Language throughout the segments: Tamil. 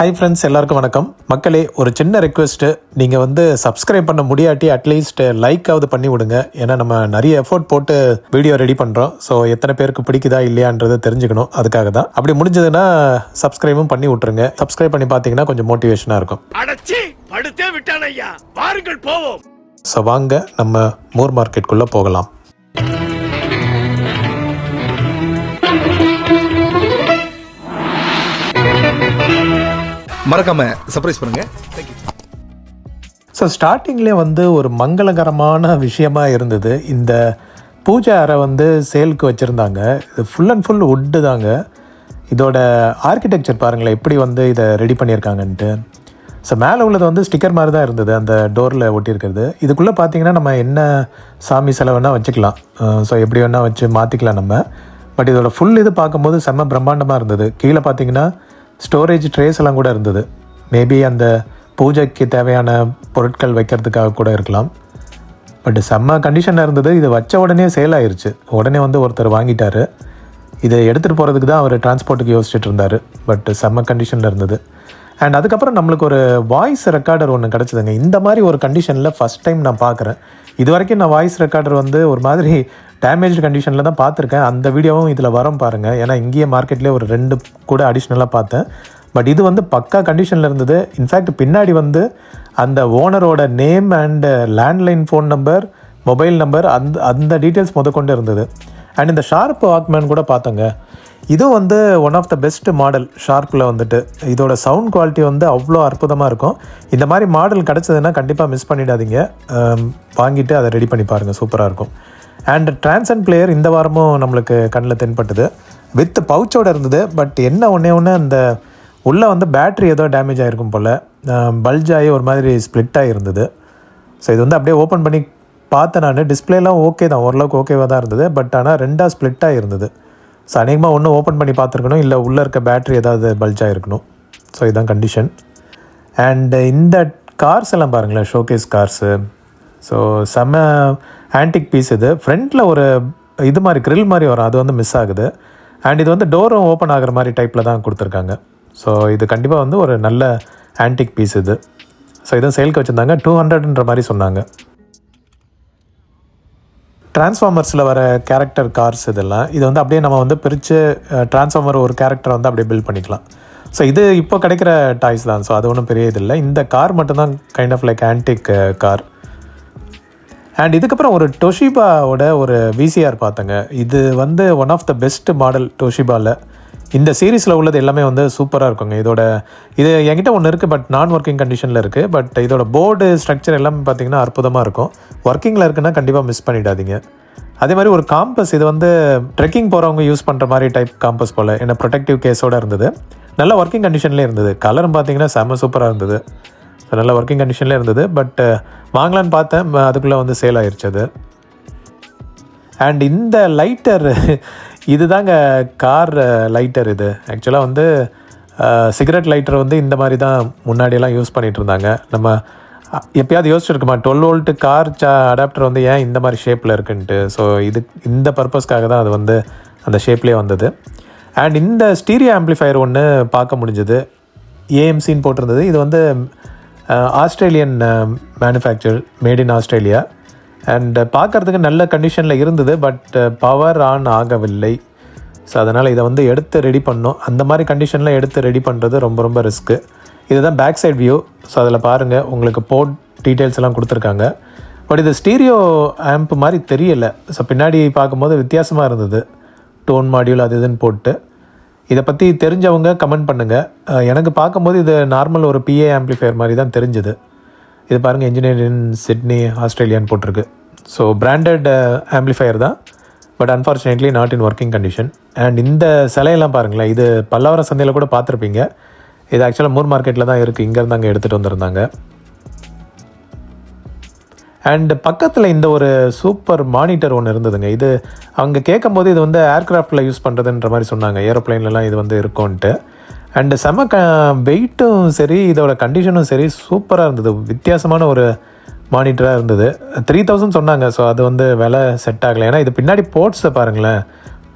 ஹாய் ஃப்ரெண்ட்ஸ், எல்லாருக்கும் வணக்கம். மக்களே, ஒரு சின்ன ரெக்வெஸ்ட்டு, நீங்கள் சப்ஸ்கிரைப் பண்ண முடியாட்டி அட்லீஸ்ட் லைக்காவது பண்ணி விடுங்க. ஏன்னா நம்ம நிறைய எஃபோர்ட் போட்டு வீடியோ ரெடி பண்ணுறோம். ஸோ எத்தனை பேருக்கு பிடிக்குதா இல்லையான்றதை தெரிஞ்சுக்கணும். அதுக்காக தான். அப்படி முடிஞ்சதுன்னா சப்ஸ்கிரைபும் பண்ணி விட்டுருங்க. சப்ஸ்கிரைப் பண்ணி பார்த்தீங்கன்னா கொஞ்சம் மோட்டிவேஷனாக இருக்கும். ஸோ வாங்க நம்ம மூர் மார்க்கெட்டுக்குள்ளே போகலாம். மறக்காம சர்ப்ரைஸ் பண்ணுங்க. தேங்க்யூ. ஸோ ஸ்டார்டிங்லேயே ஒரு மங்களகரமான விஷயமா இருந்தது. இந்த பூஜை அறை சேலுக்கு வச்சுருந்தாங்க. இது ஃபுல் அண்ட் ஃபுல் வுட்டு தாங்க. இதோட ஆர்கிடெக்சர் பாருங்களேன், எப்படி இதை ரெடி பண்ணியிருக்காங்கன்ட்டு. ஸோ மேலே உள்ளது ஸ்டிக்கர் மாதிரி தான் இருந்தது, அந்த டோரில் ஒட்டியிருக்கிறது. இதுக்குள்ளே பார்த்தீங்கன்னா நம்ம என்ன சாமி சிலை வேணால் வச்சுக்கலாம். ஸோ எப்படி வேணால் வச்சு மாற்றிக்கலாம் நம்ம. பட் இதோட ஃபுல் இது பார்க்கும்போது செம்ம பிரம்மாண்டமாக இருந்தது. கீழே பார்த்தீங்கன்னா ஸ்டோரேஜ் ட்ரேஸ் எல்லாம் கூட இருந்தது. மேபி அந்த பூஜைக்கு தேவையான பொருட்கள் வைக்கிறதுக்காக கூட இருக்கலாம். பட் செம்ம கண்டிஷனில் இருந்தது. இது வச்ச உடனே சேல் ஆயிடுச்சு. உடனே ஒருத்தர் வாங்கிட்டார். இதை எடுத்துகிட்டு போகிறதுக்கு தான் அவர் டிரான்ஸ்போர்ட்டுக்கு யோசிச்சுட்டு இருந்தார். பட் செம்ம கண்டிஷனில் இருந்தது. அண்ட் அதுக்கப்புறம் நம்மளுக்கு ஒரு வாய்ஸ் ரெக்கார்டர் ஒன்று கிடச்சிதுங்க. இந்த மாதிரி ஒரு கண்டிஷனில் ஃபஸ்ட் டைம் நான் பார்க்குறேன். இது வரைக்கும் நான் வாய்ஸ் ரெக்கார்டர் ஒரு மாதிரி டேமேஜ் கண்டிஷனில் தான் பார்த்துருக்கேன். அந்த வீடியோவும் இதில் வரும் பாருங்கள். ஏன்னா இங்கேயே மார்க்கெட்லேயே ஒரு 2 கூட அடிஷ்னலாக பார்த்தேன். பட் இது பக்கா கண்டிஷனில் இருந்தது. இன்ஃபேக்ட் பின்னாடி அந்த ஓனரோட name and landline phone number, mobile number, அந்த டீட்டெயில்ஸ் முதற்கொண்டு இருந்தது. அண்ட் இந்த ஷார்ப் வாக்மேன் கூட பார்த்தோங்க. இதுவும் one of the best model ஷார்ப்பில் இதோட சவுண்ட் குவாலிட்டி அவ்வளோ அற்புதமாக இருக்கும். இந்த மாதிரி மாடல் கிடச்சதுன்னா கண்டிப்பாக மிஸ் பண்ணிடாதீங்க. வாங்கிட்டு அதை ரெடி பண்ணி பாருங்கள், சூப்பராக இருக்கும். அண்ட் டிரான்சன் பிளேயர் இந்த வாரமும் நம்மளுக்கு கண்ணில் தென்பட்டது. வித் பவுச்சோடு இருந்தது. பட் என்ன ஒன்றே அந்த உள்ளே பேட்ரி ஏதோ டேமேஜ் ஆகிருக்கும் போல். பல்ஜ் ஆகி ஒரு மாதிரி ஸ்ப்ளிட் ஆகிருந்தது. ஸோ இது அப்படியே ஓப்பன் பண்ணி பார்த்தேன் நான். டிஸ்பிளேலாம் ஓகே தான், ஓரளவுக்கு ஓகேவாக தான் இருந்தது. பட் ஆனால் 2 ஸ்ப்ளிட் ஆகிருந்தது. ஸோ அநேகமாக ஒன்று ஓப்பன் பண்ணி பார்த்துருக்கணும், இல்லை உள்ளே இருக்க பேட்ரி ஏதாவது பல்ஜ் ஆகிருக்கணும். ஸோ இதுதான் கண்டிஷன். அண்டு இந்த கார்ஸ் எல்லாம் பாருங்களேன், ஷோகேஸ் கார்ஸு. ஸோ செம்ம ஆன்டிக் பீஸ். இது ஃப்ரண்ட்டில் ஒரு இது மாதிரி கிரில் மாதிரி வரும், அது மிஸ் ஆகுது. அண்ட் இது டோரும் ஓப்பன் ஆகிற மாதிரி டைப்பில் தான் கொடுத்துருக்காங்க. ஸோ இது கண்டிப்பாக ஒரு நல்ல ஆன்டிக் பீஸ் இது. ஸோ இதுவும் சேலுக்கு வச்சுருந்தாங்க. 200ன்ற மாதிரி சொன்னாங்க. டிரான்ஸ்ஃபார்மர்ஸில் வர கேரக்டர் கார்ஸ் இதெல்லாம். இது அப்படியே நம்ம பிரித்து டிரான்ஸ்ஃபார்மர் ஒரு கேரக்டரை அப்படியே பில்ட் பண்ணிக்கலாம். ஸோ இது இப்போ கிடைக்கிற டாய்ஸ் தான். ஸோ அது ஒன்றும் பெரிய இது இல்லை. இந்த கார் மட்டும்தான் kind of like antique car. And இதுக்கப்புறம் ஒரு டொஷிபாவோட ஒரு விசிஆர் பார்த்தேங்க. இது one of the best model டொஷிபாவில். இந்த சீரீஸில் உள்ளது எல்லாமே சூப்பராக இருக்குங்க. இது என்கிட்ட ஒன்று இருக்குது, பட் நான் ஒர்க்கிங் கண்டிஷனில் இருக்குது. பட் இதோட போர்டு ஸ்ட்ரக்சர் எல்லாமே பார்த்திங்கன்னா அற்புதமாக இருக்கும். ஒர்க்கிங்கில் இருக்குன்னா கண்டிப்பாக மிஸ் பண்ணிடாதீங்க. அதே மாதிரி ஒரு காம்பஸ், இது ட்ரெக்கிங் போகிறவங்க யூஸ் பண்ணுற மாதிரி டைப் காம்பஸ் போல். என்ன ப்ரொடெக்டிவ் கேஸோடு இருந்தது. நல்ல ஒர்க்கிங் கண்டிஷன்லேயே இருந்தது. கலரும் பார்த்திங்கன்னா செம்ம சூப்பராக இருந்தது. நல்ல ஒர்க்கிங் கண்டிஷன்லேயே இருந்தது. பட் வாங்கலான்னு பார்த்தேன், அதுக்குள்ளே சேல் ஆயிடுச்சு அது. அண்ட் இந்த லைட்டர், இது தாங்க கார் லைட்டர். இது ஆக்சுவலாக சிகரெட் லைட்டர் இந்த மாதிரி தான் முன்னாடியெல்லாம் யூஸ் பண்ணிகிட்டு இருந்தாங்க. நம்ம எப்போயாவது யோசிச்சுருக்குமா 12 வோல்ட் கார் அடாப்டர் ஏன் இந்த மாதிரி ஷேப்பில் இருக்குன்ட்டு. ஸோ இந்த பர்பஸ்க்காக தான் அது அந்த ஷேப்லேயே வந்தது. அண்ட் இந்த ஸ்டீரியோ ஆம்ப்ளிஃபையர் ஒன்று பார்க்க முடிஞ்சது. ஏஎம்சின்னு போட்டிருந்தது. இது Australian manufacture, made in Australia. And பார்க்குறதுக்கு நல்ல கண்டிஷனில் இருந்தது. பட் பவர் ஆன் ஆகவில்லை. ஸோ அதனால் இதை எடுத்து ரெடி பண்ணோம். அந்த மாதிரி கண்டிஷனில் எடுத்து ரெடி பண்ணுறது ரொம்ப ரொம்ப ரிஸ்க்கு. இதுதான் பேக் சைட் வியூ. ஸோ அதில் பாருங்கள், உங்களுக்கு போர்ட் டீட்டெயில்ஸ் எல்லாம் கொடுத்துருக்காங்க. பட் இது ஸ்டீரியோ ஆம்ப் மாதிரி தெரியலை. ஸோ பின்னாடி பார்க்கும்போது வித்தியாசமாக இருந்தது. டோன் மாடியூல் அது இதுன்னு போட்டு. இதை பற்றி தெரிஞ்சவங்க கமெண்ட் பண்ணுங்கள். எனக்கு பார்க்கும்போது இது நார்மல் ஒரு பிஏ ஆம்ப்ளிஃபையர் மாதிரி தான் தெரிஞ்சுது. இது பாருங்கள், இன்ஜினியர் இன் சிட்னி, ஆஸ்திரேலியான்னு போட்டிருக்கு. ஸோ பிராண்டட் ஆம்ப்ளிஃபையர் தான். But unfortunately not in working condition. And இந்த சிலையெல்லாம் பாருங்களேன், இது பல்லாவரம் சந்தையில் கூட பார்த்துருப்பீங்க. இது ஆக்சுவலாக மூர் மார்க்கெட்டில் தான் இருக்குது. இங்கேருந்து அங்கே எடுத்துகிட்டு வந்திருந்தாங்க. அண்ட் பக்கத்தில் இந்த ஒரு சூப்பர் மானிட்டர் ஒன்று இருந்ததுங்க. இது அவங்க கேட்கும்போது இது ஏர்க்ராஃப்டில் யூஸ் பண்ணுறதுன்ற மாதிரி சொன்னாங்க. ஏரோப்ளைன்லலாம் இது இருக்கும்ன்ட்டு. அண்டு செம வெயிட்டும் சரி, இதோட கண்டிஷனும் சரி சூப்பராக இருந்தது. வித்தியாசமான ஒரு மானிட்டராக இருந்தது. 3000 சொன்னாங்க. ஸோ அது விலை செட் ஆகலை. ஏன்னா இது பின்னாடி போர்ட்ஸை பாருங்களேன்,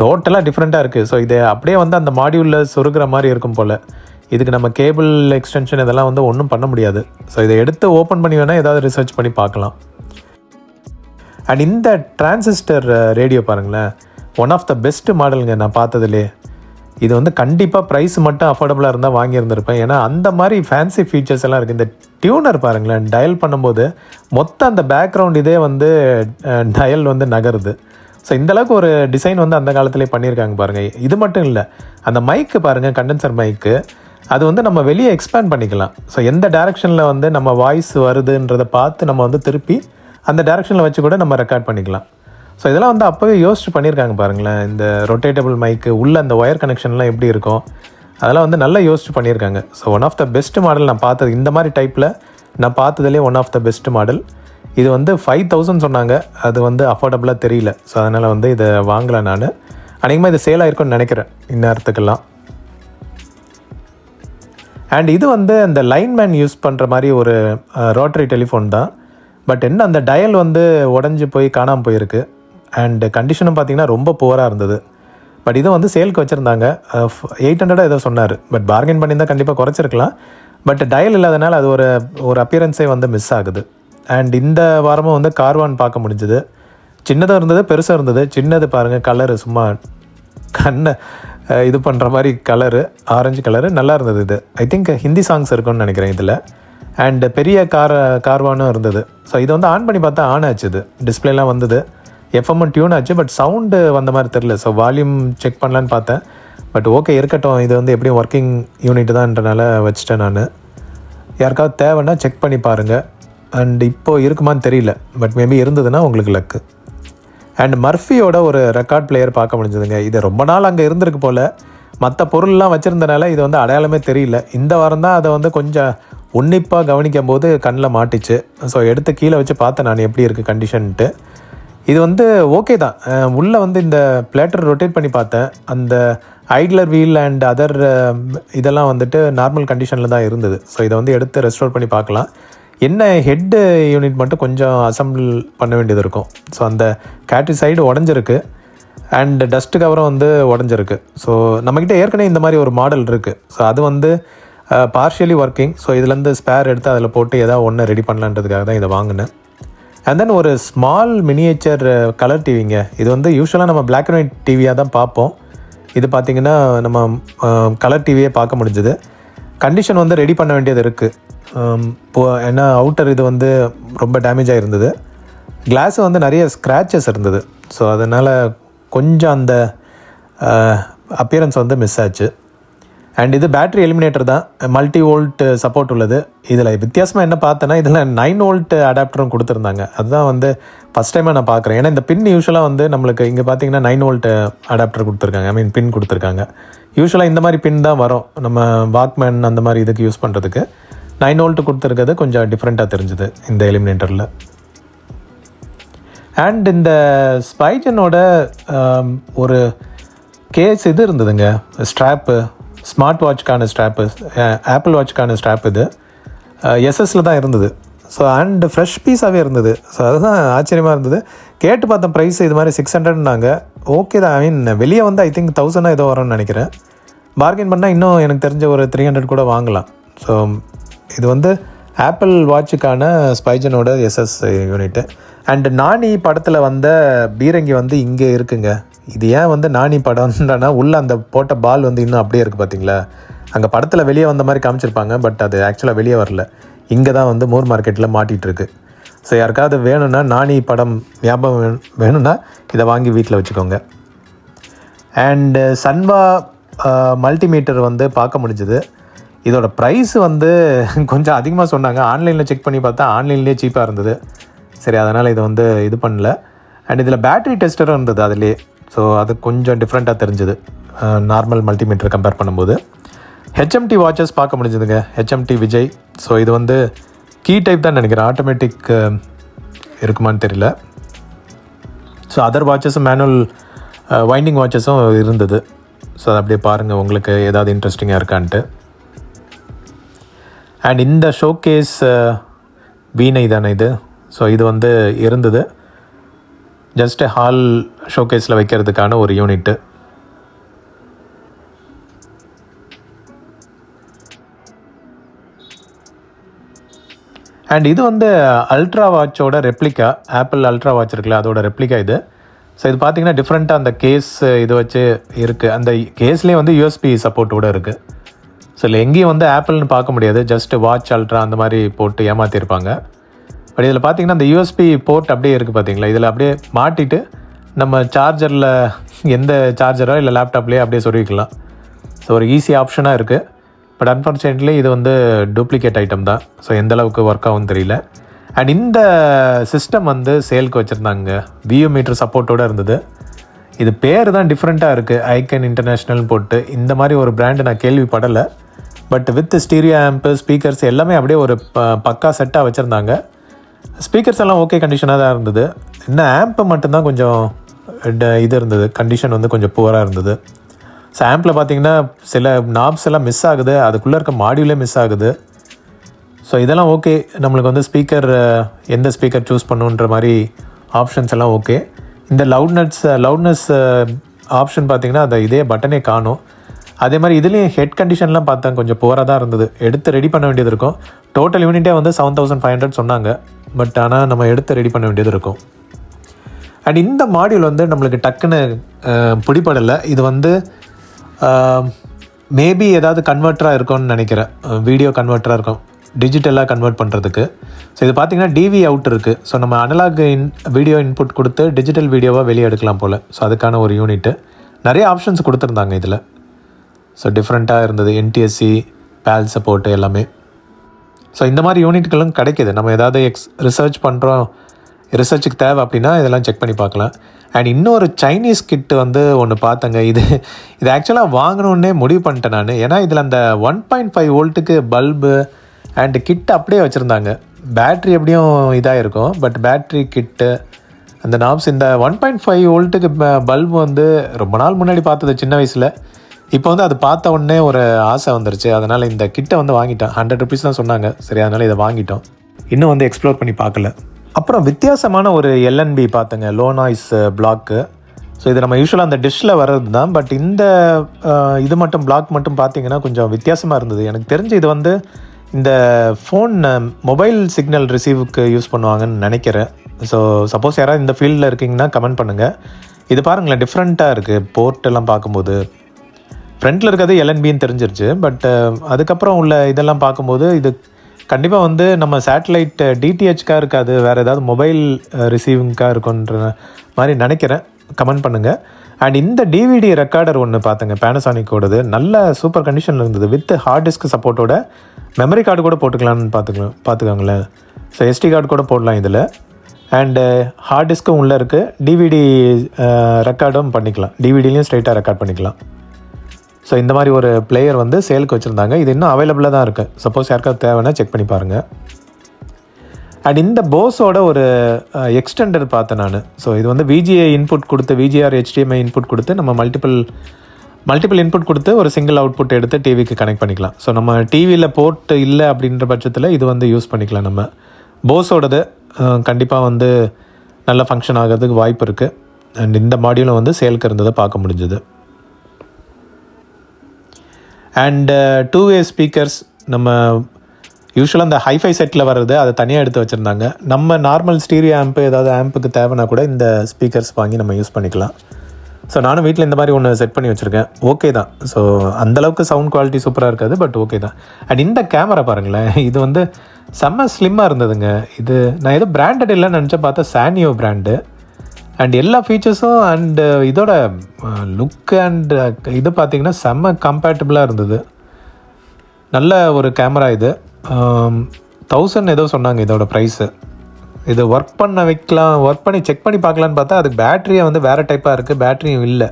டோட்டலாக டிஃப்ரெண்ட்டாக இருக்குது. ஸோ இது அப்படியே அந்த மாடியூலில் சொருகிற மாதிரி இருக்கும் போல். இதுக்கு நம்ம கேபிள் எக்ஸ்டென்ஷன் இதெல்லாம் வந்து ஒன்றும் பண்ண முடியாது. ஸோ இதை எடுத்து ஓப்பன் பண்ணி வேணால் ஏதாவது ரிசர்ச் பண்ணி பார்க்கலாம். அண்ட் இந்த டிரான்சிஸ்டர் ரேடியோ பாருங்களேன், ஒன் ஆஃப் த பெஸ்ட் மாடலுங்க நான் பார்த்ததுலே. இது வந்து கண்டிப்பாக ப்ரைஸ் மட்டும் அஃபோர்டபுளாக இருந்தால் வாங்கியிருந்திருப்பேன். ஏன்னா அந்த மாதிரி ஃபேன்சி ஃபீச்சர்ஸ் எல்லாம் இருக்குது. இந்த டியூனர் பாருங்களேன், டயல் பண்ணும்போது மொத்தம் அந்த பேக்ரவுண்ட் இதே வந்து டயல் வந்து நகருது. ஸோ இந்தளவுக்கு ஒரு டிசைன் வந்து அந்த காலத்துலேயே பண்ணியிருக்காங்க பாருங்கள். இது மட்டும் இல்லை, அந்த மைக்கு பாருங்கள், கண்டென்சர் மைக்கு, அது வந்து நம்ம வெளியே எக்ஸ்பேண்ட் பண்ணிக்கலாம். ஸோ எந்த டேரெக்ஷனில் வந்து நம்ம வாய்ஸ் வருதுன்றதை பார்த்து நம்ம வந்து திருப்பி அந்த டேரெக்ஷனில் வச்சு கூட நம்ம ரெக்கார்ட் பண்ணிக்கலாம். ஸோ இதெல்லாம் வந்து அப்போவே யோசிச்சு பண்ணியிருக்காங்க பாருங்களேன். இந்த ரொட்டேட்டபிள் மைக்கு உள்ள அந்த ஒயர் கனெக்ஷன்லாம் எப்படி இருக்கும், அதெல்லாம் வந்து நல்லா யோசிச்சு பண்ணியிருக்காங்க. So one of the best model நான் பார்த்தது, இந்த மாதிரி டைப்பில் நான் பார்த்ததுலேயே one of the best model. இது வந்து 5000 சொன்னாங்க, அது வந்து அஃபோர்டபுளாக தெரியல. ஸோ அதனால் வந்து இதை வாங்கலை நான். அநேகமாக இது சேல் ஆகிருக்கும்னு நினைக்கிறேன் இந்நேரத்துக்கெல்லாம். அண்ட் இது வந்து அந்த லைன்மேன் யூஸ் பண்ணுற மாதிரி ஒரு ரோட்டரி டெலிஃபோன் தான். பட் என்ன, அந்த டயல் வந்து உடஞ்சி போய் காணாமல் போயிருக்கு. அண்டு கண்டிஷனும் பார்த்திங்கன்னா ரொம்ப புவராக இருந்தது. பட் இது வந்து சேலுக்கு வச்சுருந்தாங்க. 800 ஏதோ சொன்னார். பட் பார்கெயின் பண்ணியிருந்தால் கண்டிப்பாக குறைச்சிருக்கலாம். பட் டயல் இல்லாதனால அது ஒரு அப்பியரன்ஸே வந்து மிஸ் ஆகுது. அண்ட் இந்த வாரமும் வந்து கார்வான் பார்க்க முடிஞ்சுது. சின்னதாக இருந்தது, பெருசாக இருந்தது. சின்னது பாருங்கள், கலரு சும்மா கண்ணை இது பண்ணுற மாதிரி கலரு, ஆரஞ்சு கலரு, நல்லா இருந்தது. இது ஐ திங்க் ஹிந்தி சாங்ஸ் இருக்குன்னு நினைக்கிறேன் இதில். அண்டு பெரிய கார்வானும் இருந்தது. ஸோ இதை வந்து ஆன் பண்ணி பார்த்தா ஆன் ஆச்சு. இது டிஸ்பிளேலாம் வந்தது, எஃப்எம்மும் டியூன் ஆச்சு. பட் சவுண்டு வந்த மாதிரி தெரில. ஸோ வால்யூம் செக் பண்ணலான்னு பார்த்தேன். பட் ஓகே இருக்கட்டும், இது வந்து எப்படியும் ஒர்க்கிங் யூனிட் தான்ன்றனால வச்சுட்டேன் நான். யாருக்காவது தேவைன்னா செக் பண்ணி பாருங்கள். அண்ட் இப்போது இருக்குமான்னு தெரியல, பட் மேபி இருந்ததுன்னா உங்களுக்கு லக்கு. அண்ட் மர்ஃபியோட ஒரு ரெக்கார்ட் பிளேயர் பார்க்க முடிஞ்சதுங்க. இது ரொம்ப நாள் அங்கே இருந்திருக்கு போல். மற்ற பொருள்லாம் வச்சுருந்தனால இது வந்து அடையாளமே தெரியல. இந்த வாரம் தான் அதை வந்து கொஞ்சம் உன்னிப்பாக கவனிக்கும் போது கண்ணில் மாட்டிச்சு. ஸோ எடுத்து கீழே வச்சு பார்த்தேன் நான் எப்படி இருக்குது கண்டிஷன்ட்டு. இது வந்து ஓகே தான். உள்ளே வந்து இந்த பிளேட்டர் ரொட்டேட் பண்ணி பார்த்தேன். அந்த ஐட்லர் வீல் அண்ட் அதர் இதெல்லாம் வந்துட்டு நார்மல் கண்டிஷனில் தான் இருந்தது. ஸோ இதை வந்து எடுத்து ரெஸ்டோர் பண்ணி பார்க்கலாம். என்ன, ஹெட்டு யூனிட் மட்டும் கொஞ்சம் அசம்பிள் பண்ண வேண்டியது இருக்கும். ஸோ அந்த கேட்ரி சைடு உடஞ்சிருக்கு. அண்ட் டஸ்ட்டு கவரும் வந்து உடஞ்சிருக்கு. ஸோ நம்மக்கிட்ட ஏற்கனவே இந்த மாதிரி ஒரு மாடல் இருக்குது. ஸோ அது வந்து பார்ஷியலி ஒர்க்கிங். ஸோ இதுலேருந்து ஸ்பேர் எடுத்து அதில் போட்டு ஏதாவது ஒன்று ரெடி பண்ணலான்றதுக்காக தான் இதை வாங்கினேன். அண்ட் தென் ஒரு ஸ்மால் மினியேச்சர் கலர் டிவிங்க. இது வந்து யூஸ்வலாக நம்ம பிளாக் அண்ட் ஒயிட் டிவியாக தான் பார்ப்போம். இது பார்த்திங்கன்னா நம்ம கலர் டிவியே பார்க்க முடிஞ்சுது. கண்டிஷன் வந்து ரெடி பண்ண வேண்டியது இருக்குது. ஏன்னா அவுட்டர் இது வந்து ரொம்ப டேமேஜாக இருந்தது. கிளாஸு வந்து நிறைய ஸ்க்ராச்சஸ் இருந்தது. ஸோ அதனால் கொஞ்சம் அந்த அப்பியரன்ஸ் வந்து மிஸ் ஆச்சு. அண்ட் இது பேட்ரி எலிமினேட்டர் தான், மல்டி வோல்ட் சப்போர்ட் உள்ளது. இதில் வித்தியாசமாக என்ன பார்த்தேன்னா, இதில் 9 வோல்ட் அடாப்டரும் கொடுத்துருந்தாங்க. அதுதான் வந்து ஃபஸ்ட் டைமாக நான் பார்க்குறேன். ஏன்னா இந்த பின் யூஸ்வலாக வந்து நம்மளுக்கு இங்கே பார்த்தீங்கன்னா 9 வோல்ட் அடாப்டர் கொடுத்துருக்காங்க, ஐ மீன் பின் கொடுத்துருக்காங்க. யூஸ்வலாக இந்த மாதிரி பின் தான் வரும் நம்ம வாக்மேன் அந்த மாதிரி இதுக்கு யூஸ் பண்ணுறதுக்கு. 9 வோல்ட் கொடுத்துருக்கிறது கொஞ்சம் டிஃப்ரெண்ட்டாக தெரிஞ்சுது இந்த எலிமினேட்டரில். அண்ட் இந்த ஸ்பைஜனோட ஒரு கேஸ் இது இருந்ததுங்க, ஸ்ட்ராப்பு, ஸ்மார்ட் வாட்ச்க்கான ஸ்ட்ராப்பு, ஆப்பிள் வாட்ச்க்கான ஸ்ட்ராப். இது எஸ்எஸில் தான் இருந்தது. ஸோ அண்ட் ஃப்ரெஷ் பீஸாகவே இருந்தது. ஸோ அதுதான் ஆச்சரியமாக இருந்தது. கேட்டு பார்த்த ப்ரைஸ் இது மாதிரி 600னாங்க. ஓகே தான், ஐ மீன் வெளியே வந்து ஐ திங்க் 1000 ஏதோ வரும்னு நினைக்கிறேன். பார்கெயின் பண்ணால் இன்னும் எனக்கு தெரிஞ்ச ஒரு 300 கூட வாங்கலாம். ஸோ இது வந்து ஆப்பிள் வாட்சுக்கான ஸ்பைஜனோட எஸ்எஸ் யூனிட்டு. அண்டு நானி படத்தில் வந்த பீரங்கி வந்து இங்கே இருக்குங்க. இது ஏன் வந்து நானி படம்ன்றனா, உள்ளே அந்த போட்ட பால் வந்து இன்னும் அப்படியே இருக்குது பார்த்தீங்களா. அங்கே படத்தில் வெளியே வந்த மாதிரி காமிச்சிருப்பாங்க, பட் அது ஆக்சுவலாக வெளியே வரல. இங்கே தான் வந்து மூர் மார்க்கெட்டில் மாட்டிகிட்ருக்கு. ஸோ யாருக்காவது வேணும்னா, நானி படம் ஞாபகம் வேணும்னா இதை வாங்கி வீட்டில் வச்சுக்கோங்க. அண்டு சன்வா மல்டிமீட்டர் வந்து பார்க்க முடிஞ்சுது. இதோட ப்ரைஸ் வந்து கொஞ்சம் அதிகமாக சொன்னாங்க. ஆன்லைனில் செக் பண்ணி பார்த்தா ஆன்லைன்லேயே சீப்பாக இருந்தது. சரி, அதனால் இதை வந்து இது பண்ணல. அண்ட் இதில் பேட்ரி டெஸ்டரும் இருந்தது அதிலே. ஸோ அது கொஞ்சம் டிஃப்ரெண்ட்டாக தெரிஞ்சுது நார்மல் மல்டிமீட்டர் கம்பேர் பண்ணும்போது. ஹெச்எம்டி வாட்சஸ் பார்க்க முடிஞ்சதுங்க, ஹெச்எம்டி விஜய். ஸோ இது வந்து கீ டைப் தான் நினைக்கிறேன், ஆட்டோமேட்டிக் இருக்குமான்னு தெரியல. ஸோ அதர் வாட்சஸும் மேனுவல் வைண்டிங் வாட்சஸும் இருந்தது. ஸோ அதை அப்படியே பாருங்கள் உங்களுக்கு ஏதாவது இன்ட்ரெஸ்டிங்காக இருக்கான்ட்டு. அண்ட் இந்த ஷோகேஸ் வீணை தானே இது. ஸோ இது வந்து இருந்தது ஜஸ்ட்டு ஹால் ஷோகேஸில் வைக்கிறதுக்கான ஒரு யூனிட்டு. அண்ட் இது வந்து அல்ட்ரா வாட்சோட ரெப்ளிகா, ஆப்பிள் அல்ட்ரா வாட்ச் இருக்குல்ல அதோட ரெப்ளிகா இது. ஸோ இது பார்த்தீங்கன்னா டிஃப்ரெண்ட்டாக அந்த கேஸ் இது வச்சு இருக்குது. அந்த கேஸ்லேயே வந்து யூஎஸ்பி சப்போர்ட்டோடு இருக்குது. ஸோ இல்லை எங்கேயும் வந்து ஆப்பிள்னு பார்க்க முடியாது, ஜஸ்ட் வாட்ச் அல்ட்ரா அந்த மாதிரி போட்டு ஏமாற்றிருப்பாங்க. பட் இதில் பார்த்தீங்கன்னா அந்த யூஎஸ்பி போர்ட் அப்படியே இருக்குது பார்த்தீங்களா, இதில் அப்படியே மாட்டிட்டு நம்ம சார்ஜரில் எந்த சார்ஜரோ இல்லை லேப்டாப்லேயே அப்படியே சொருவிக்கலாம். ஸோ ஒரு ஈஸி ஆப்ஷனாக இருக்குது. பட் அன்ஃபார்ச்சுனேட்லி இது வந்து டூப்ளிகேட் ஐட்டம் தான். ஸோ எந்தளவுக்கு ஒர்க் ஆகும்னு தெரியல. அண்ட் இந்த சிஸ்டம் வந்து சேலுக்கு வச்சுருந்தாங்க, வியூ மீட்டர் சப்போர்ட்டோடு இருந்தது. இது பேர் தான் டிஃப்ரெண்ட்டாக இருக்குது, ஐக்கன் இன்டர்நேஷ்னல் போட்டு. இந்த மாதிரி ஒரு பிராண்டு நான் கேள்விப்படலை. பட் வித் ஸ்டீரியோ ஆம்பு, ஸ்பீக்கர்ஸ் எல்லாமே அப்படியே ஒரு பக்கா செட்டாக வச்சுருந்தாங்க. ஸ்பீக்கர்ஸ் எல்லாம் ஓகே கண்டிஷனாக தான் இருந்தது. இன்னும் ஆம்பு மட்டும்தான் கொஞ்சம் இது இருந்தது, கண்டிஷன் வந்து கொஞ்சம் புவராக இருந்தது. ஸோ ஆம்பில் பார்த்தீங்கன்னா சில நாப்ஸ் எல்லாம் மிஸ் ஆகுது, அதுக்குள்ளே இருக்க மாடியூலே மிஸ் ஆகுது. ஸோ இதெல்லாம் ஓகே, நம்மளுக்கு வந்து ஸ்பீக்கர் எந்த ஸ்பீக்கர் சூஸ் பண்ணுன்ற மாதிரி ஆப்ஷன்ஸ் எல்லாம் ஓகே. இந்த லவுட்னஸ் ஆப்ஷன் பார்த்தீங்கன்னா அதை இதே பட்டனே காணும். அதே மாதிரி இதுலேயும் ஹெட் கண்டிஷன்லாம் பார்த்தேன் கொஞ்சம் புவராக தான் இருந்தது. எடுத்து ரெடி பண்ண வேண்டியது இருக்கும். டோட்டல் யூனிட்டே வந்து 7500 சொன்னாங்க. பட் ஆனால் நம்ம எடுத்து ரெடி பண்ண வேண்டியது இருக்கும். அண்ட் இந்த மாடியூல் வந்து நம்மளுக்கு டக்குன்னு பிடிப்படலை. இது வந்து மேபி ஏதாவது கன்வெர்ட்டராக இருக்கும்னு நினைக்கிறேன், வீடியோ கன்வெர்ட்டராக இருக்கும், டிஜிட்டலாக கன்வெர்ட் பண்ணுறதுக்கு. ஸோ இது பார்த்திங்கன்னா டிவி அவுட் இருக்குது. ஸோ நம்ம அனலாக் வீடியோ இன்புட் கொடுத்து டிஜிட்டல் வீடியோவாக வெளியே எடுக்கலாம் போல். ஸோ அதுக்கான ஒரு யூனிட்டு நிறைய ஆப்ஷன்ஸ் கொடுத்துருந்தாங்க இதில். ஸோ டிஃப்ரெண்ட்டாக இருந்தது, என்டிஎஸ்சி, பேல் சப்போர்ட்டு எல்லாமே. ஸோ இந்த மாதிரி யூனிட்களும் கிடைக்கிது. நம்ம ஏதாவது ரிசர்ச் பண்ணுறோம், ரிசர்ச்சுக்கு தேவை அப்படின்னா இதெல்லாம் செக் பண்ணி பார்க்கலாம். அண்ட் இன்னொரு சைனீஸ் கிட்டு வந்து ஒன்று பார்த்தேங்க. இது ஆக்சுவலாக வாங்கணுன்னே முடிவு பண்ணிட்டேன் நான். ஏன்னா இதில் அந்த 1.5 வோல்ட்டுக்கு பல்பு அண்டு கிட் அப்படியே வச்சுருந்தாங்க. பேட்ரி எப்படியும் இதாக இருக்கும், பட் பேட்ரி கிட்டு அந்த நாப்ஸ், இந்த 1.5 வோல்ட்டுக்கு பல்பு வந்து ரொம்ப நாள் முன்னாடி பார்த்தது சின்ன வயசில். இப்போ வந்து அது பார்த்த உடனே ஒரு ஆசை வந்துருச்சு. அதனால் இந்த கிட்டை வந்து வாங்கிட்டோம். 100 ருபீஸ் தான் சொன்னாங்க. சரி, அதனால் இதை வாங்கிட்டோம். இன்னும் வந்து எக்ஸ்ப்ளோர் பண்ணி பார்க்கல. அப்புறம் வித்தியாசமான ஒரு எல்என்பி பார்த்தேங்க, லோ நாய்ஸ் பிளாக்கு. ஸோ இது நம்ம யூஸ்வலாக அந்த டிஷ்ஷில் வர்றது தான். பட் இந்த இது மட்டும் பிளாக் மட்டும் பார்த்தீங்கன்னா கொஞ்சம் வித்தியாசமாக இருந்தது. எனக்கு தெரிஞ்சு இது வந்து இந்த ஃபோன் மொபைல் சிக்னல் ரிசீவுக்கு யூஸ் பண்ணுவாங்கன்னு நினைக்கிறேன். ஸோ சப்போஸ் யாராவது இந்த ஃபீல்டில் இருக்கீங்கன்னா கமெண்ட் பண்ணுங்கள். இது பாருங்களேன், டிஃப்ரெண்ட்டாக இருக்குது. போர்ட்டெல்லாம் பார்க்கும்போது ஃப்ரண்ட்டில் இருக்கிறது எல்என்பின்னு தெரிஞ்சிருச்சு. பட் அதுக்கப்புறம் உள்ள இதெல்லாம் பார்க்கும்போது இது கண்டிப்பாக வந்து நம்ம சேட்டலைட் டிடிஹெச்க்காக இருக்காது, வேறு ஏதாவது மொபைல் ரிசீவிங்காக இருக்குன்ற மாதிரி நினைக்கிறேன். கமெண்ட் பண்ணுங்கள். அண்ட் இந்த டிவிடி ரெக்கார்டர் ஒன்று பார்த்தேங்க, பேனசானிக்கோடது. நல்ல சூப்பர் கண்டிஷனில் இருந்தது. வித் ஹார்ட் டிஸ்க் சப்போர்ட்டோட மெமரி கார்டு கூட போட்டுக்கலான்னு பார்த்துக்கோங்களேன். ஸோ எஸ்டி கார்டு கூட போடலாம் இதில். அண்டு ஹார்ட் டிஸ்க்கும் உள்ளே இருக்குது. டிவிடி ரெக்கார்டும் பண்ணிக்கலாம், டிவிடிலையும் ஸ்ட்ரைட்டாக ரெக்கார்ட் பண்ணிக்கலாம். ஸோ இந்த மாதிரி ஒரு பிளேயர் வந்து சேலுக்கு வச்சுருந்தாங்க. இது இன்னும் அவைலபிளாக தான் இருக்குது. சப்போஸ் யாருக்காவது தேவைன்னா செக் பண்ணி பாருங்கள். அண்ட் இந்த போஸோட ஒரு எக்ஸ்டெண்டர் பார்த்தேன் நான். ஸோ இது வந்து விஜிஏ இன்புட் கொடுத்து, விஜிஆர் HDMI இன்புட் கொடுத்து நம்ம மல்டிபிள் இன்புட் கொடுத்து ஒரு சிங்கிள் அவுட்புட் எடுத்து டிவிக்கு கனெக்ட் பண்ணிக்கலாம். ஸோ நம்ம டிவியில் போர்ட் இல்லை அப்படின்ற பட்சத்தில் இது வந்து யூஸ் பண்ணிக்கலாம். நம்ம போஸோடது கண்டிப்பாக வந்து நல்ல ஃபங்க்ஷன் ஆகிறதுக்கு வாய்ப்பு இருக்குது. அண்ட் இந்த மாடியூலும் வந்து சேலுக்கு இருந்ததை பார்க்க முடிஞ்சுது. அண்ட் 2-way ஸ்பீக்கர்ஸ், நம்ம யூஸ்வலாக அந்த ஹைஃபை செட்டில் வர்றது அதை தனியாக எடுத்து வச்சுருந்தாங்க. நம்ம நார்மல் ஸ்டீரியோ ஆம்பு ஏதாவது ஆம்புக்கு தேவைன்னா கூட இந்த ஸ்பீக்கர்ஸ் வாங்கி நம்ம யூஸ் பண்ணிக்கலாம். ஸோ நானும் வீட்டில் இந்த மாதிரி ஒன்று செட் பண்ணி வச்சுருக்கேன். ஓகே தான். ஸோ அந்தளவுக்கு சவுண்ட் குவாலிட்டி சூப்பராக இருக்காது, பட் ஓகே தான். அண்ட் இந்த கேமரா பாருங்களேன், இது வந்து செம்ம ஸ்லிம்மாக இருந்ததுங்க. இது நான் ஏதோ பிராண்டட் இல்லைன்னு நினச்சா பார்த்தா சானியோ பிராண்டு. அண்ட் எல்லா ஃபீச்சர்ஸும் அண்டு இதோட லுக் அண்ட் இது பார்த்திங்கன்னா செம்ம கம்பேட்டபிளாக இருந்தது. நல்ல ஒரு கேமரா இது. 1000 ஏதோ சொன்னாங்க இதோட ப்ரைஸு. இது ஒர்க் பண்ணி செக் பண்ணி பார்க்கலான்னு பார்த்தா அதுக்கு பேட்டரியை வந்து வேறு டைப்பாக இருக்குது, பேட்டரியும் இல்லை.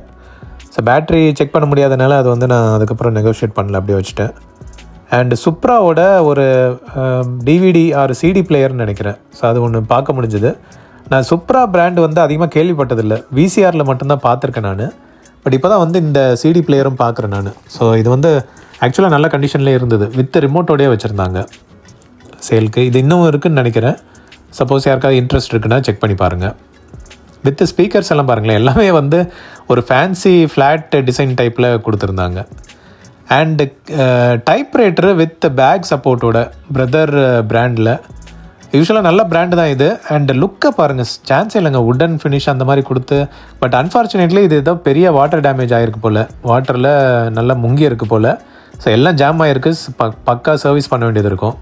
ஸோ பேட்டரி செக் பண்ண முடியாதனால அது வந்து நான் அதுக்கப்புறம் நெகோஷியேட் பண்ணல, அப்படியே வச்சுட்டேன். அண்டு சுப்ராவோட ஒரு டிவிடி ஆர் சிடி பிளேயர்னு நினைக்கிறேன். ஸோ அது ஒன்று பார்க்க முடிஞ்சுது. நான் சுப்ரா பிராண்டு வந்து அதிகமாக கேள்விப்பட்டதில்லை, விசிஆரில் மட்டும்தான் பார்த்துருக்கேன் நான். பட் இப்போ தான் வந்து இந்த சிடி பிளேயரும் பார்க்குறேன் நான். ஸோ இது வந்து ஆக்சுவலாக நல்ல கண்டிஷன்லேயே இருந்தது. வித் ரிமோட்டோடையே வச்சுருந்தாங்க சேலுக்கு. இது இன்னும் இருக்குதுன்னு நினைக்கிறேன். சப்போஸ் யாருக்காவது இன்ட்ரெஸ்ட் இருக்குன்னா செக் பண்ணி பாருங்கள். வித் ஸ்பீக்கர்ஸ் எல்லாம் பாருங்களேன், எல்லாமே வந்து ஒரு ஃபேன்சி ஃப்ளாட் டிசைன் டைப்பில் கொடுத்துருந்தாங்க. அண்டு டைப்ரைட்டரு வித் பேக் சப்போர்ட்டோட பிரதர் பிராண்டில் யூஸ்வலாக நல்ல பிராண்டு தான் இது. அண்ட் லுக்கை பாருங்கள், சான்ஸே இல்லைங்க. உடன் ஃபினிஷ் அந்த மாதிரி கொடுத்து, பட் அன்ஃபார்ச்சுனேட்லி இது ஏதோ பெரிய வாட்டர் டேமேஜ் ஆகிருக்கு போல், வாட்டரில் நல்லா முங்கி இருக்குது போல். ஸோ எல்லாம் ஜாம் ஆகிருக்கு, பக்கா சர்வீஸ் பண்ண வேண்டியது இருக்கும்.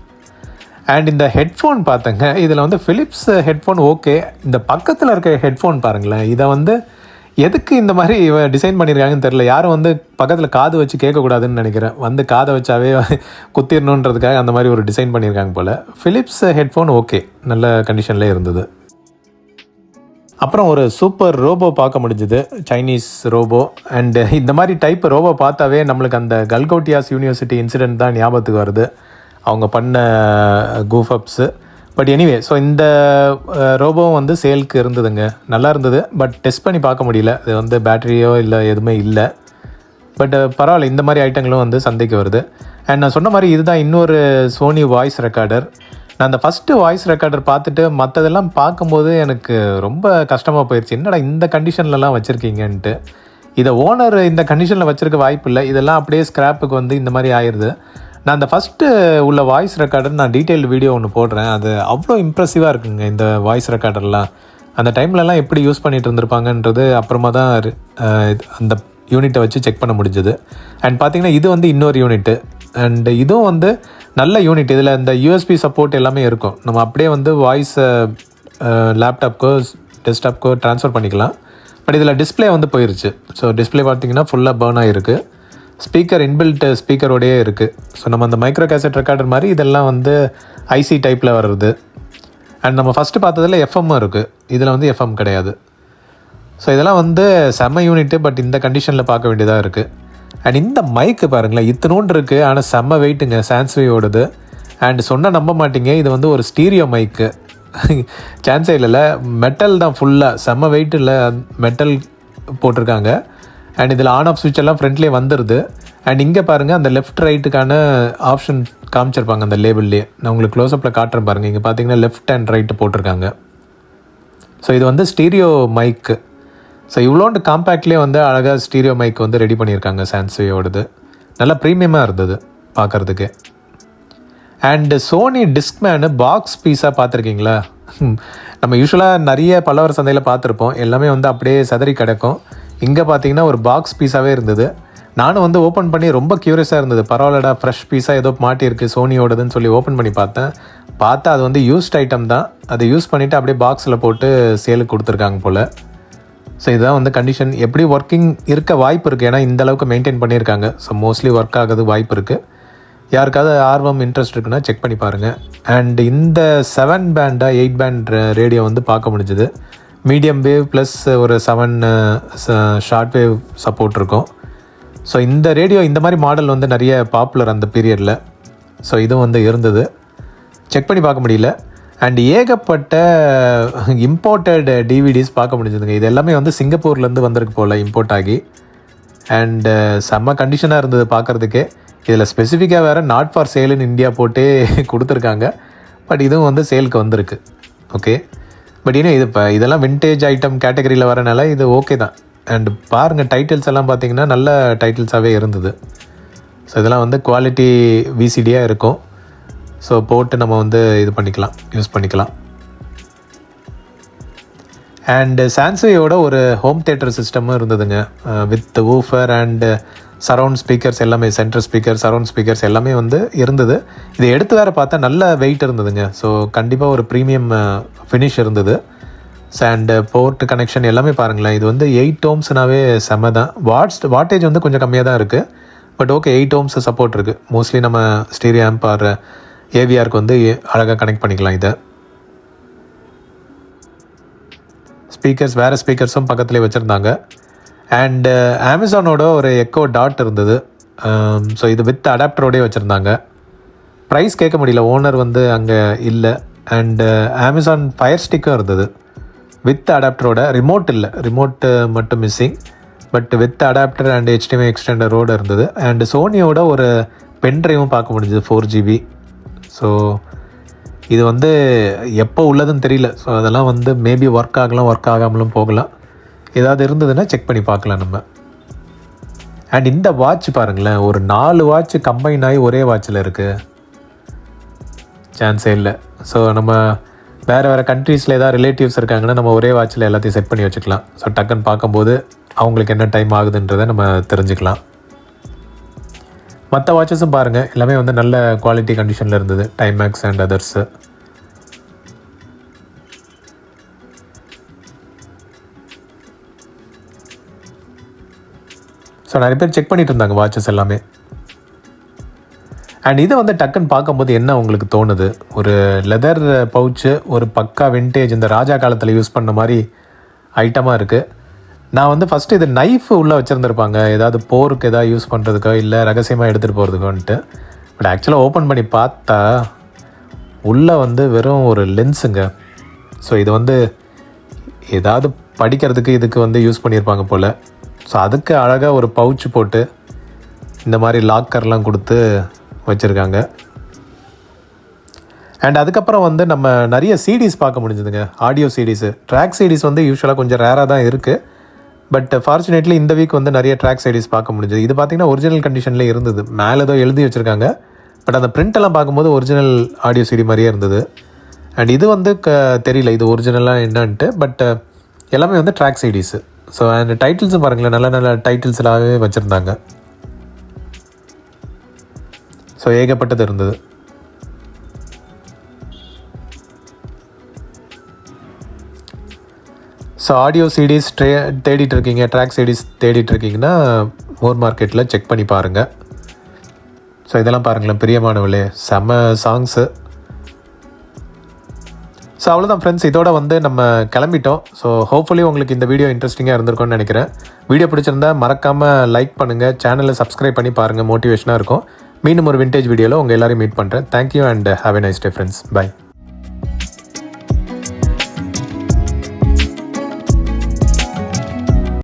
அண்ட் இந்த ஹெட்ஃபோன் பார்த்தங்க, இதில் வந்து ஃபிலிப்ஸ் ஹெட்ஃபோன் ஓகே. இந்த பக்கத்தில் இருக்க ஹெட்ஃபோன் பாருங்களேன், இதை வந்து எதுக்கு இந்த மாதிரி டிசைன் பண்ணியிருக்காங்கன்னு தெரில. யாரும் வந்து பக்கத்தில் காது வச்சு கேட்கக்கூடாதுன்னு நினைக்கிறேன், வந்து காதை வச்சாவே குத்திடணுன்றதுக்காக அந்த மாதிரி ஒரு டிசைன் பண்ணியிருக்காங்க போல். ஃபிலிப்ஸ் ஹெட்ஃபோன் ஓகே, நல்ல கண்டிஷன்லேயே இருந்தது. அப்புறம் ஒரு சூப்பர் ரோபோ பார்க்க முடிஞ்சுது, சைனீஸ் ரோபோ. அண்டு இந்த மாதிரி டைப் ரோபோ பார்த்தாவே நம்மளுக்கு அந்த கல்கோட்டியாஸ் யூனிவர்சிட்டி இன்சிடெண்ட் தான் ஞாபகத்துக்கு வருது, அவங்க பண்ண கூஃபப்ஸு. பட் எனிவே, ஸோ இந்த ரோபோவும் வந்து சேலுக்கு இருந்ததுங்க, நல்லா இருந்தது. பட் டெஸ்ட் பண்ணி பார்க்க முடியல, இது வந்து பேட்டரியோ இல்லை எதுவுமே இல்லை. பட் பரவாயில்ல, இந்த மாதிரி ஐட்டங்களும் வந்து சந்தைக்கு வருது. அண்ட் நான் சொன்ன மாதிரி இதுதான் இன்னொரு சோனி வாய்ஸ் ரெக்கார்டர். நான் அந்த ஃபஸ்ட்டு வாய்ஸ் ரெக்கார்டர் பார்த்துட்டு மற்றதெல்லாம் பார்க்கும்போது எனக்கு ரொம்ப கஷ்டமாக போயிடுச்சு, என்னடா இந்த கண்டிஷன்லலாம் வச்சுருக்கீங்கன்ட்டு. இதை ஓனர் இந்த கண்டிஷனில் வச்சுருக்க வாய்ப்பு இல்லை, இதெல்லாம் அப்படியே ஸ்க்ராப்புக்கு வந்து இந்த மாதிரி ஆயிடுது. நான் அந்த ஃபஸ்ட்டு உள்ள வாய்ஸ் ரெக்கார்டர் நான் டீட்டெயில் வீடியோ ஒன்று போடுறேன், அது அவ்வளோ இம்ப்ரெசிவாக இருக்குங்க இந்த வாய்ஸ் ரெக்கார்டர்லாம். அந்த டைம்லலாம் எப்படி யூஸ் பண்ணிகிட்டு இருந்திருப்பாங்கன்றது அப்புறமா தான் அந்த யூனிட்டை வச்சு செக் பண்ண முடிஞ்சது. அண்ட் பார்த்திங்கன்னா இது வந்து இன்னொரு யூனிட்டு, அண்ட் இதுவும் வந்து நல்ல யூனிட். இதில் இந்த யூஎஸ்பி சப்போர்ட் எல்லாமே இருக்கும், நம்ம அப்படியே வந்து வாய்ஸை லேப்டாப்க்கோ டெஸ்க்டாப்க்கோ ட்ரான்ஸ்ஃபர் பண்ணிக்கலாம். பட் இதில் டிஸ்பிளே வந்து போயிருச்சு. ஸோ டிஸ்பிளே பார்த்திங்கன்னா ஃபுல்லாக பர்ன் ஆகிருக்கு. ஸ்பீக்கர் இன்பில்ட் ஸ்பீக்கரோடையே இருக்குது. ஸோ நம்ம அந்த மைக்ரோ கேசட் ரெக்கார்டர் மாதிரி இதெல்லாம் வந்து ஐசி டைப்பில் வர்றது. அண்ட் நம்ம ஃபஸ்ட்டு பார்த்ததில் எஃப்எம்மும் இருக்குது, இதில் வந்து எஃப்எம் கிடையாது. ஸோ இதெல்லாம் வந்து செம்ம யூனிட்டு, பட் இந்த கண்டிஷனில் பார்க்க வேண்டியதாக இருக்குது. அண்ட் இந்த மைக்கு பாருங்களேன், இத்தனோண்டு இருக்குது, ஆனால் செம்ம வெயிட்டுங்க, சான்ஸ்வேயோடது. அண்ட் சொன்னால் நம்ப மாட்டிங்க, இது வந்து ஒரு ஸ்டீரியோ மைக்கு, சான்ஸே இல்லைல்ல. மெட்டல் தான் ஃபுல்லாக, செம்ம வெயிட்டில் மெட்டல் போட்டிருக்காங்க. அண்ட் இதில் ஆன் ஆஃப் ஸ்விட்ச் எல்லாம் ஃப்ரண்ட்லேயே வந்துடுது. அண்ட் இங்கே பாருங்கள், அந்த லெஃப்ட் ரைட்டுக்கான ஆப்ஷன் காமிச்சிருப்பாங்க அந்த லேபிள்லேயே. நான் உங்களுக்கு க்ளோஸ்அப்பில் காட்டுறேன் பாருங்கள், இங்கே பார்த்தீங்கன்னா லெஃப்ட் அண்ட் ரைட்டு போட்டிருக்காங்க. ஸோ இது வந்து ஸ்டீரியோ மைக்கு. ஸோ இவ்வளோண்டு காம்பேக்ட்லேயே வந்து அழகாக ஸ்டீரியோ மைக் வந்து ரெடி பண்ணியிருக்காங்க சான்ஸ்வேயோடது. நல்லா ப்ரீமியமாக இருந்தது பார்க்குறதுக்கு. அண்டு சோனி டிஸ்க்மேனு பாக்ஸ் பீஸாக பார்த்துருக்கீங்களா? நம்ம யூஸ்வலாக நிறைய பல்லவர் சந்தையில் பார்த்துருப்போம், எல்லாமே வந்து அப்படியே சதறி கிடக்கும். இங்கே பார்த்தீங்கன்னா ஒரு பாக்ஸ் பீஸாகவே இருந்தது. நானும் வந்து ஓப்பன் பண்ணி ரொம்ப க்யூரியஸாக இருந்தது, பரவாயில்லடா ஃப்ரெஷ் பீஸாக ஏதோ மாட்டியிருக்கு சோனியோடதுன்னு சொல்லி ஓப்பன் பண்ணி பார்த்தா அது வந்து யூஸ்ட் ஐட்டம் தான். அதை யூஸ் பண்ணிவிட்டு அப்படியே பாக்ஸில் போட்டு சேலுக்கு கொடுத்துருக்காங்க போல். ஸோ இதுதான் வந்து கண்டிஷன். எப்படி ஒர்க்கிங் இருக்க வாய்ப்பு இருக்குது, ஏன்னா இந்தளவுக்கு மெயின்டைன் பண்ணியிருக்காங்க. ஸோ மோஸ்ட்லி ஒர்க் ஆகுது வாய்ப்பு இருக்குது. யாருக்காவது ஆர்வம் இன்ட்ரெஸ்ட் இருக்குன்னா செக் பண்ணி பாருங்கள். அண்ட் இந்த 7 பேண்டா 8 பேண்ட் ரேடியோ வந்து பார்க்க முடிஞ்சுது. மீடியம் வேவ் ப்ளஸ் ஒரு 7 ஷார்ட் வேவ் சப்போர்ட் இருக்கும். ஸோ இந்த ரேடியோ இந்த மாதிரி மாடல் வந்து நிறைய பாப்புலர் அந்த பீரியடில். ஸோ இதுவும் வந்து இருந்தது, செக் பண்ணி பார்க்க முடியல. அண்ட் ஏகப்பட்ட இம்போர்ட்டட் டிவிடிஸ் பார்க்க முடிஞ்சதுங்க. இது எல்லாமே வந்து சிங்கப்பூர்லேருந்து வந்திருக்கு போல் இம்போர்ட் ஆகி. அண்டு செம்ம கண்டிஷனாக இருந்தது பார்க்குறதுக்கே. இதில் ஸ்பெசிஃபிக்காக வேறு நாட் ஃபார் சேலுன்னு இந்தியா போட்டே கொடுத்துருக்காங்க. பட் இதுவும் வந்து சேலுக்கு வந்திருக்கு. ஓகே, பட் இன்னும் இது இப்போ இதெல்லாம் விண்டேஜ் ஐட்டம் கேட்டகரியில் வரனால இது ஓகே தான். அண்ட் பாருங்கள், டைட்டில்ஸ் எல்லாம் பார்த்திங்கன்னா நல்ல டைட்டில்ஸாகவே இருந்தது. ஸோ இதெல்லாம் வந்து குவாலிட்டி விசிடியாக இருக்கும். ஸோ போட்டு நம்ம வந்து இது பண்ணிக்கலாம், யூஸ் பண்ணிக்கலாம். அண்டு சாம்சங்கோட ஒரு ஹோம் தியேட்டர் சிஸ்டமும் இருந்ததுங்க, with woofer and surround speakers எல்லாமே, சென்ட்ரல் ஸ்பீக்கர், சரவுண்ட் ஸ்பீக்கர்ஸ் எல்லாமே வந்து இருந்தது. இதை எடுத்து வேறு பார்த்தா நல்ல வெயிட் இருந்ததுங்க. ஸோ கண்டிப்பாக ஒரு ப்ரீமியம் ஃபினிஷ் இருந்தது. அண்டு போர்ட் கனெக்ஷன் எல்லாமே பாருங்களேன், இது வந்து 8 ohmsனாவே செம்ம தான். வாட்டேஜ் வந்து கொஞ்சம் கம்மியாக தான் இருக்குது. பட் ஓகே, 8 ohms சப்போர்ட் இருக்குது. மோஸ்ட்லி நம்ம ஸ்டீரியோ ஆம்ப் ஆர் ஏவிஆருக்கு வந்து அழகாக கனெக்ட் பண்ணிக்கலாம். இதை ஸ்பீக்கர்ஸ், வேறு ஸ்பீக்கர்ஸும் பக்கத்துலேயே வச்சுருந்தாங்க. அண்டு அமேசானோட ஒரு எக்கோ டாட் இருந்தது. ஸோ இது வித் அடாப்டரோடே வச்சுருந்தாங்க. ப்ரைஸ் கேட்க முடியல, ஓனர் வந்து அங்கே இல்லை. அண்டு அமேசான் ஃபயர் ஸ்டிக்கும் இருந்தது வித் அடாப்டரோட. ரிமோட் இல்லை, ரிமோட்டு மட்டும் missing. But with adapter and HDMI எக்ஸ்டெண்டரோடு இருந்தது. அண்டு சோனியோட ஒரு பென்ட்ரைவும் பார்க்க முடிஞ்சது 4GB. ஸோ இது வந்து எப்போ உள்ளதுன்னு தெரியல. ஸோ அதெல்லாம் வந்து மேபி ஒர்க் ஆகலாம், ஒர்க் ஆகாமலும் போகலாம். ஏதாவது இருந்ததுன்னா செக் பண்ணி பார்க்கலாம் நம்ம. அண்ட் இந்த வாட்ச் பாருங்களேன், ஒரு 4 வாட்ச் கம்பைன் ஆகி ஒரே வாட்சில் இருக்குது, சான்ஸே இல்லை. ஸோ நம்ம வேறு கண்ட்ரீஸில் ஏதாவது ரிலேட்டிவ்ஸ் இருக்காங்கன்னா நம்ம ஒரே வாட்சில் எல்லாத்தையும் செட் பண்ணி வச்சுக்கலாம். ஸோ டக்குன்னு பார்க்கும்போது அவங்களுக்கு என்ன டைம் ஆகுதுன்றதை நம்ம தெரிஞ்சுக்கலாம். மற்ற வாட்சஸும் பாருங்கள், எல்லாமே வந்து நல்ல குவாலிட்டி கண்டிஷனில் இருந்தது, டைமேக்ஸ் அண்ட் அதர்ஸு. ஸோ நிறைய பேர் செக் பண்ணிட்டு இருந்தாங்க வாட்சஸ் எல்லாமே. அண்ட் இதை வந்து டக்குன்னு பார்க்கும்போது என்ன உங்களுக்கு தோணுது, ஒரு லெதர் பவுச்சு, ஒரு பக்கா வின்டேஜ் இந்த ராஜா காலத்தில் யூஸ் பண்ண மாதிரி ஐட்டமாக இருக்குது. நான் வந்து ஃபஸ்ட்டு இது நைஃப் உள்ளே வச்சுருந்துருப்பாங்க, ஏதாவது போருக்கு ஏதாவது யூஸ் பண்ணுறதுக்கோ இல்லை ரகசியமாக எடுத்துகிட்டு போகிறதுக்கோன்ட்டு. பட் ஆக்சுவலாக ஓப்பன் பண்ணி பார்த்தா உள்ளே வந்து வெறும் ஒரு லென்ஸுங்க. ஸோ இது வந்து ஏதாவது படிக்கிறதுக்கு இதுக்கு வந்து யூஸ் பண்ணியிருப்பாங்க போல். ஸோ அதுக்கு அழகாக ஒரு பவுச்சு போட்டு இந்த மாதிரி லாக்கர்லாம் கொடுத்து வச்சுருக்காங்க. அண்ட் அதுக்கப்புறம் வந்து நம்ம நிறைய சிடிஸ் பார்க்க முடிஞ்சுதுங்க, ஆடியோ சிடிஸு. ட்ராக் சிடிஸ் வந்து யூஸ்வலாக கொஞ்சம் ரேராக தான் இருக்குது. பட் ஃபார்ச்சுனேட்லி இந்த வீக் வந்து நிறைய ட்ராக் சிடிஸ் பார்க்க முடிஞ்சது. இது பார்த்திங்கன்னா ஒரிஜினல் கண்டிஷனில் இருந்தது, மேலே ஏதோ எழுதி வச்சுருக்காங்க. பட் அந்த பிரிண்டெல்லாம் பார்க்கும்போது ஒரிஜினல் ஆடியோ சிடி மாதிரியே இருந்தது. அண்ட் இது வந்து தெரியல இது ஒரிஜினலாக என்னன்ட்டு. பட் எல்லாமே வந்து ட்ராக் சிடிஸு. ஸோ அண்ட் டைட்டில்ஸும் பாருங்களேன், நல்ல நல்ல டைட்டில்ஸ்லாகவே வச்சுருந்தாங்க. ஸோ ஏகப்பட்டது இருந்தது. ஸோ ஆடியோ சிடிஸ் தேடிட்டு இருக்கீங்க, ட்ராக் சிடிஸ் தேடிட்டு இருக்கீங்கன்னா மோர் மார்க்கெட்டில் செக் பண்ணி பாருங்கள். ஸோ இதெல்லாம் பாருங்களேன், பிரியமானவளே, செம்ம சாங்ஸு. ஸோ அவ்வளோதான் ஃப்ரெண்ட்ஸ், இதோட வந்து நம்ம கிளம்பிட்டோம். ஸோ ஹோப்ஃபுல்லி உங்களுக்கு இந்த வீடியோ இன்ட்ரெஸ்டிங்காக இருந்திருக்கும்னு நினைக்கிறேன். வீடியோ பிடிச்சிருந்தா மறக்காமல் லைக் பண்ணுங்கள், சேனலை சப்ஸ்கிரைப் பண்ணி பாருங்கள், மோட்டிவேஷனாக இருக்கும். மீண்டும் ஒரு விண்டேஜ் வீடியோவில் உங்கள் எல்லாரையும் மீட் பண்ணுறேன். Thank you and have a nice day friends. By.